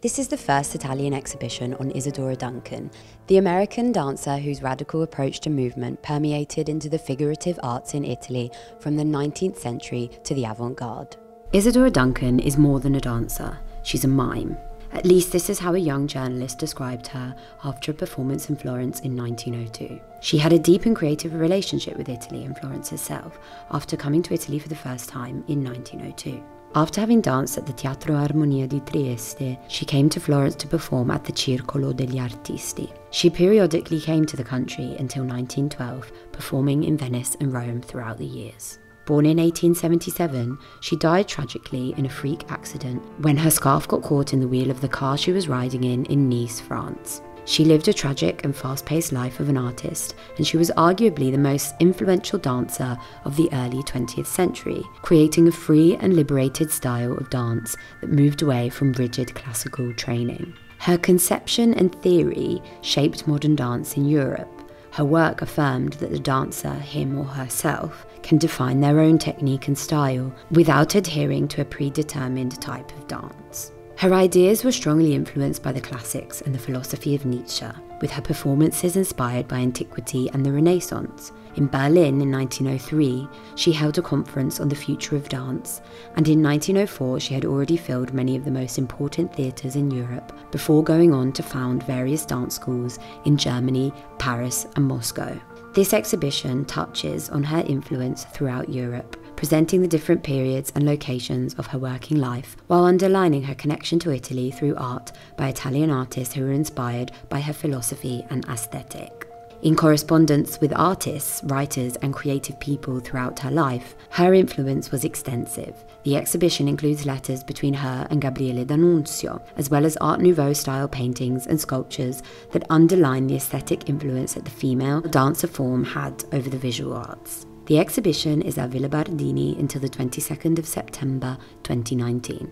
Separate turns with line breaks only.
This is the first Italian exhibition on Isadora Duncan, the American dancer whose radical approach to movement permeated into the figurative arts in Italy from the 19th century to the avant-garde. Isadora Duncan is more than a dancer, she's a mime. At least this is how a young journalist described her after a performance in Florence in 1902. She had a deep and creative relationship with Italy and Florence herself after coming to Italy for the first time in 1902. After having danced at the Teatro Armonia di Trieste, she came to Florence to perform at the Circolo degli Artisti. She periodically came to the country until 1912, performing in Venice and Rome throughout the years. Born in 1877, she died tragically in a freak accident when her scarf got caught in the wheel of the car she was riding in Nice, France. She lived a tragic and fast-paced life of an artist, and she was arguably the most influential dancer of the early 20th century, creating a free and liberated style of dance that moved away from rigid classical training. Her conception and theory shaped modern dance in Europe. Her work affirmed that the dancer, him or herself, can define their own technique and style without adhering to a predetermined type of dance. Her ideas were strongly influenced by the classics and the philosophy of Nietzsche, with her performances inspired by antiquity and the Renaissance. In Berlin in 1903, she held a conference on the future of dance, and in 1904 she had already filled many of the most important theatres in Europe before going on to found various dance schools in Germany, Paris and Moscow. This exhibition touches on her influence throughout Europe, presenting the different periods and locations of her working life, while underlining her connection to Italy through art by Italian artists who were inspired by her philosophy and aesthetic. In correspondence with artists, writers and creative people throughout her life, her influence was extensive. The exhibition includes letters between her and Gabriele D'Annunzio, as well as Art Nouveau-style paintings and sculptures that underline the aesthetic influence that the female dancer form had over the visual arts. The exhibition is at Villa Bardini until the 22nd of September 2019.